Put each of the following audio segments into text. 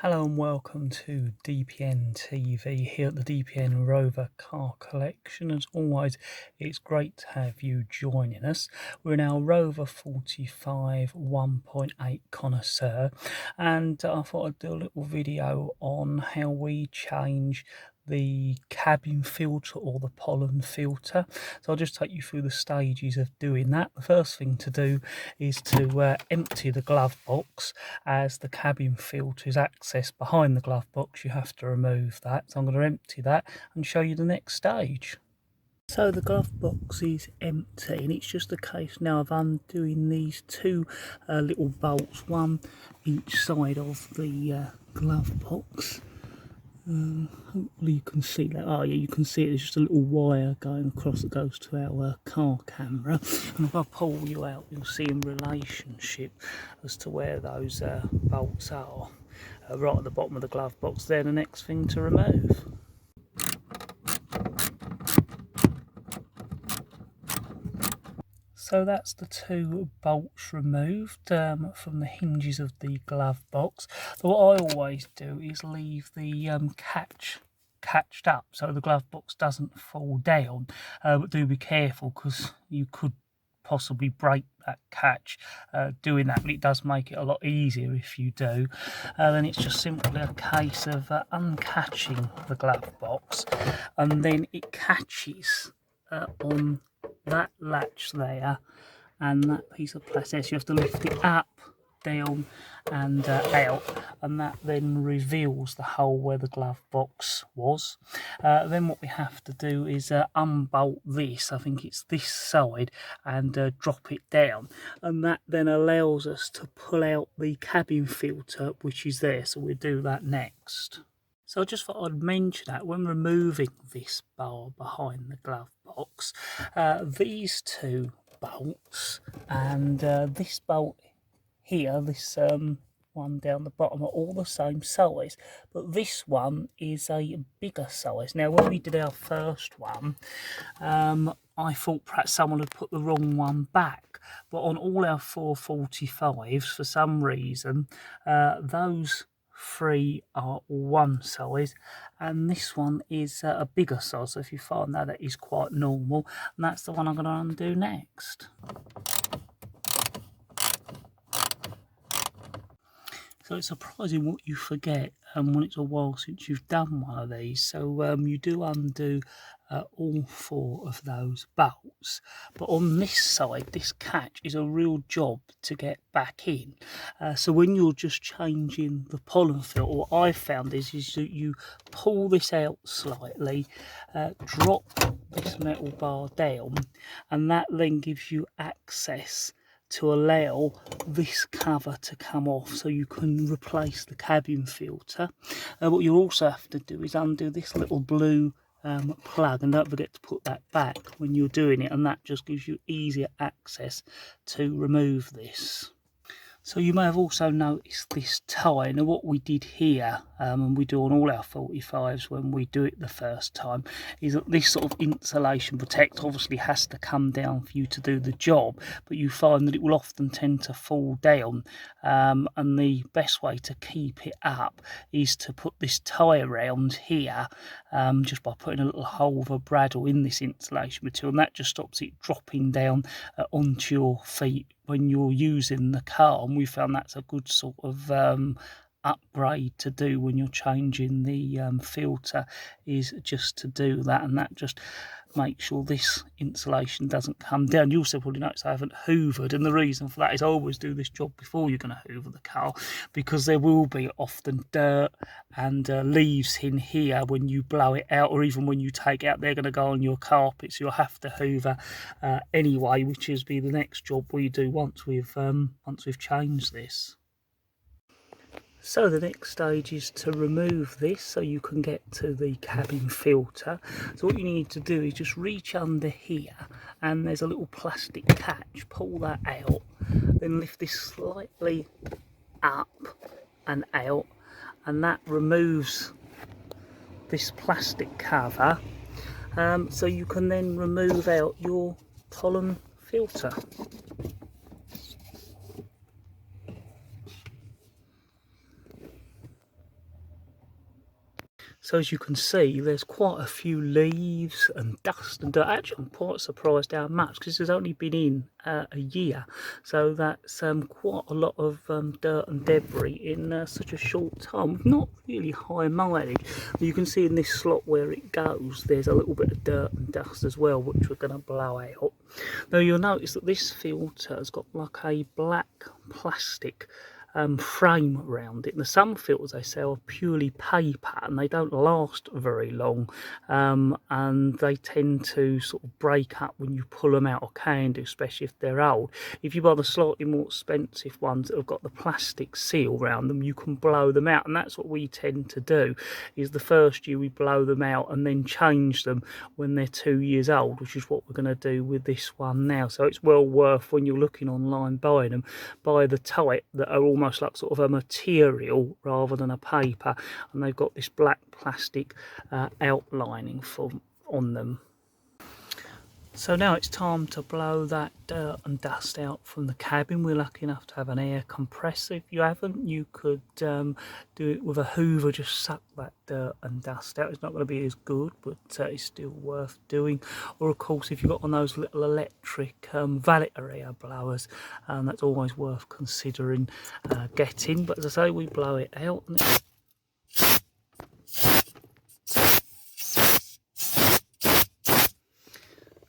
Hello and welcome to DPN TV here at the DPN Rover car collection. As always, it's great to have you joining us. We're in our Rover 45 1.8 connoisseur, and I thought I'd do a little video on how we change the cabin filter or the pollen filter. So I'll just take you through the stages of doing that. The first thing to do is to empty the glove box. As the cabin filter is accessed behind the glove box, you have to remove that. So I'm going to empty that and show you the next stage. So the glove box is empty, and it's just a case now of undoing these two little bolts, one each side of the glove box. Hopefully you can see that. Oh yeah, you can see it. There's just a little wire going across that goes to our car camera, and if I pull you out, you'll see in relationship as to where those bolts are, right at the bottom of the glove box. They're the next thing to remove. So that's the two bolts removed from the hinges of the glove box. So what I always do is leave the catched up so the glove box doesn't fall down, but do be careful because you could possibly break that catch doing that, but it does make it a lot easier if you do. Then it's just simply a case of uncatching the glove box, and then it catches on that latch there and that piece of plastic. So you have to lift it up, down and out, and that then reveals the hole where the glove box was. Then what we have to do is unbolt this, I think it's this side, and drop it down, and that then allows us to pull out the cabin filter which is there. So we'll do that next. So I just thought I'd mention that when removing this bar behind the glove box, these two bolts and this bolt here, this one down the bottom, are all the same size, but this one is a bigger size. Now when we did our first one, I thought perhaps someone had put the wrong one back, but on all our 445s, for some reason, those three are one size, and this one is a bigger size. So if you find that, that is quite normal, and that's the one I'm going to undo next. So it's surprising what you forget when it's a while since you've done one of these. So you do undo all four of those bolts, but on this side, this catch is a real job to get back in. So when you're just changing the pollen filter, what I've found is that you pull this out slightly, drop this metal bar down, and that then gives you access to allow this cover to come off so you can replace the cabin filter. What you also have to do is undo this little blue plug, and don't forget to put that back when you're doing it, and that just gives you easier access to remove this. So you may have also noticed this tie. Now what we did here, and we do on all our 45s when we do it the first time, is that this sort of insulation protector obviously has to come down for you to do the job, but you find that it will often tend to fall down, and the best way to keep it up is to put this tie around here, just by putting a little hole with a bradawl in this insulation material, and that just stops it dropping down onto your feet when you're using the car. And we found that's a good sort of upgrade to do when you're changing the filter, is just to do that, and that just makes sure this insulation doesn't come down. You also probably notice I haven't hoovered, and the reason for that is I always do this job before you're going to hoover the car, because there will be often dirt and leaves in here when you blow it out, or even when you take it out, they're going to go on your carpet, so you'll have to hoover anyway, which is be the next job we do once we've changed this. So the next stage is to remove this so you can get to the cabin filter. So what you need to do is just reach under here, and there's a little plastic catch. Pull that out, then lift this slightly up and out, and that removes this plastic cover, so you can then remove out your pollen filter. So as you can see, there's quite a few leaves and dust and dirt. Actually, I'm quite surprised how much, because it's only been in a year. So that's quite a lot of dirt and debris in such a short time. Not really high mileage. You can see in this slot where it goes, there's a little bit of dirt and dust as well, which we're going to blow out. Now you'll notice that this filter has got like a black plastic frame around it. And some filters they sell are purely paper and they don't last very long, and they tend to sort of break up when you pull them out, or can do, especially if they're old. If you buy the slightly more expensive ones that have got the plastic seal around them, you can blow them out, and that's what we tend to do. Is the first year we blow them out and then change them when they're 2 years old, which is what we're going to do with this one now. So it's well worth, when you're looking online buying them, buy the type that are almost like sort of a material rather than a paper, and they've got this black plastic outlining on them. So now it's time to blow that dirt and dust out from the cabin. We're lucky enough to have an air compressor. If you haven't, you could do it with a Hoover, just suck that dirt and dust out. It's not going to be as good, but it's still worth doing. Or of course, if you've got one of those little electric Valeter air blowers, that's always worth considering getting. But as I say, we blow it out.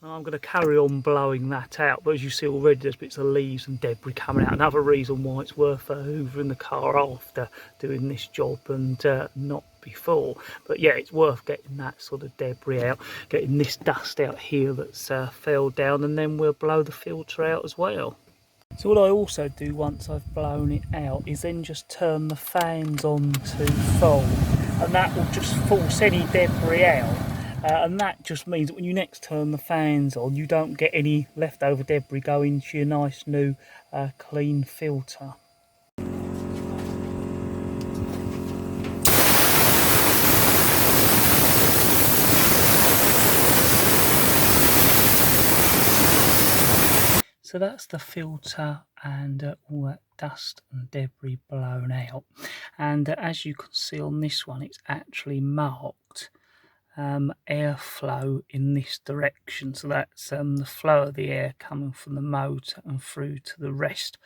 And I'm going to carry on blowing that out, but as you see already, there's bits of leaves and debris coming out. Another reason why it's worth a Hoover in the car after doing this job and not before. But yeah, it's worth getting that sort of debris out, getting this dust out here that's fell down, and then we'll blow the filter out as well. So what I also do once I've blown it out is then just turn the fans on to full, and that will just force any debris out. And that just means that when you next turn the fans on, you don't get any leftover debris going into your nice new clean filter. So that's the filter and all that dust and debris blown out. And as you can see on this one, it's actually marked airflow in this direction. So that's the flow of the air coming from the motor and through to the rest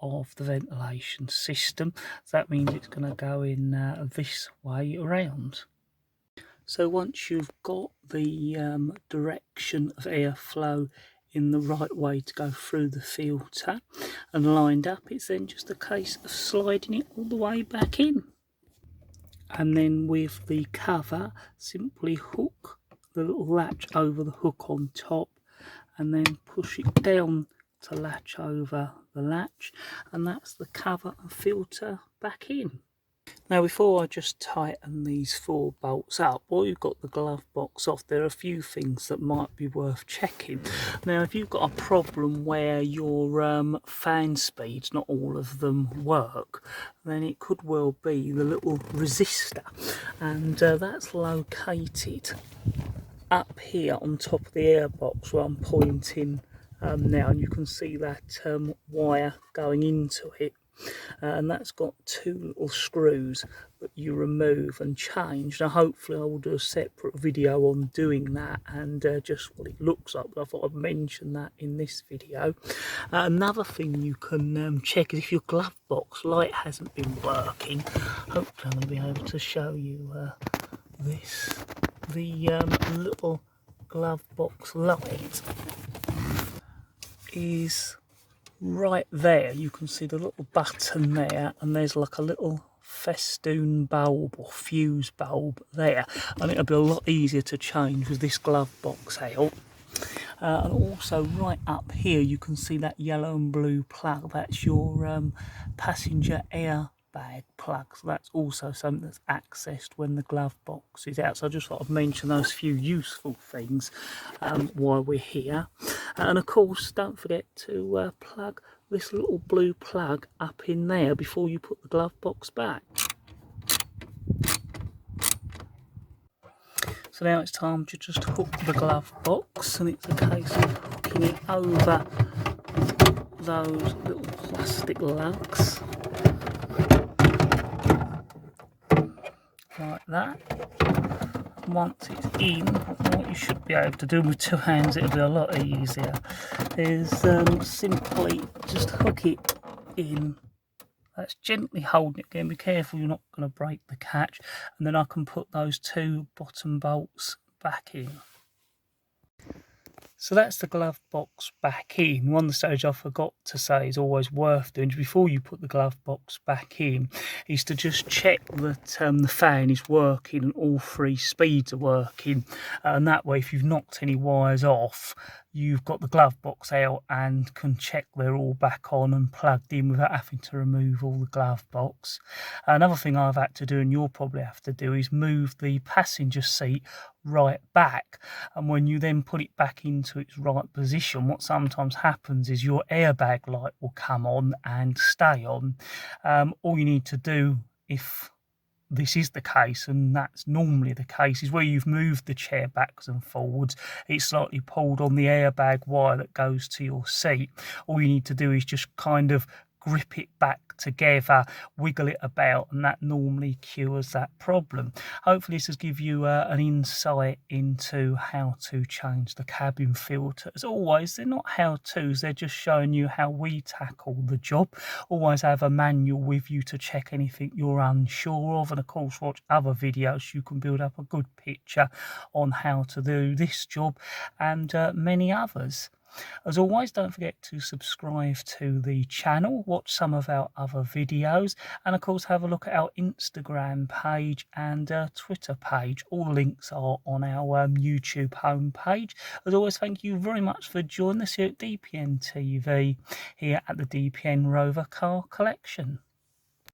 of the ventilation system. So that means it's going to go in this way around. So once you've got the direction of airflow in the right way to go through the filter and lined up, it's then just a case of sliding it all the way back in. And then with the cover, simply hook the little latch over the hook on top and then push it down to latch over the latch, and that's the cover and filter back in. Now before I just tighten these 4 bolts up, while you've got the glove box off, there are a few things that might be worth checking. Now if you've got a problem where your fan speeds, not all of them work, then it could well be the little resistor, and that's located up here on top of the airbox where I'm pointing now, and you can see that wire going into it. And that's got 2 little screws that you remove and change. Now hopefully I will do a separate video on doing that and just what it looks like, but I thought I'd mention that in this video. Another thing you can check is if your glove box light hasn't been working. Hopefully I'm going to be able to show you this. The little glove box light is right there. You can see the little button there, and there's like a little festoon bulb or fuse bulb there, and it'll be a lot easier to change with this glove box out. And also right up here you can see that yellow and blue plug. That's your passenger airbag plug, so that's also something that's accessed when the glove box is out. So I just thought I'd mention those few useful things while we're here. And of course don't forget to plug this little blue plug up in there before you put the glove box back. So now it's time to just hook the glove box, and it's a case of hooking it over those little plastic lugs like that. Once it's in, what you should be able to do with 2 hands, it'll be a lot easier, is simply just hook it in. That's gently holding it again. Be careful you're not going to break the catch, and then I can put those 2 bottom bolts back in. So that's the glove box back in. One stage I forgot to say is always worth doing before you put the glove box back in is to just check that the fan is working and all 3 speeds are working, and that way if you've knocked any wires off, you've got the glove box out and can check they're all back on and plugged in without having to remove all the glove box. Another thing I've had to do, and you'll probably have to do, is move the passenger seat right back, and when you then put it back into its right position, what sometimes happens is your airbag light will come on and stay on. All you need to do, if this is the case, and that's normally the case, is where you've moved the chair backwards and forwards, it's slightly pulled on the airbag wire that goes to your seat. All you need to do is just kind of grip it back together, wiggle it about, and that normally cures that problem. Hopefully this has given you an insight into how to change the cabin filter. As always, they're not how-tos, they're just showing you how we tackle the job. Always have a manual with you to check anything you're unsure of, and of course watch other videos. You can build up a good picture on how to do this job and many others. As always, don't forget to subscribe to the channel, watch some of our other videos, and of course have a look at our Instagram page and Twitter page. All links are on our YouTube homepage. As always, thank you very much for joining us here at DPN TV, here at the DPN Rover Car Collection.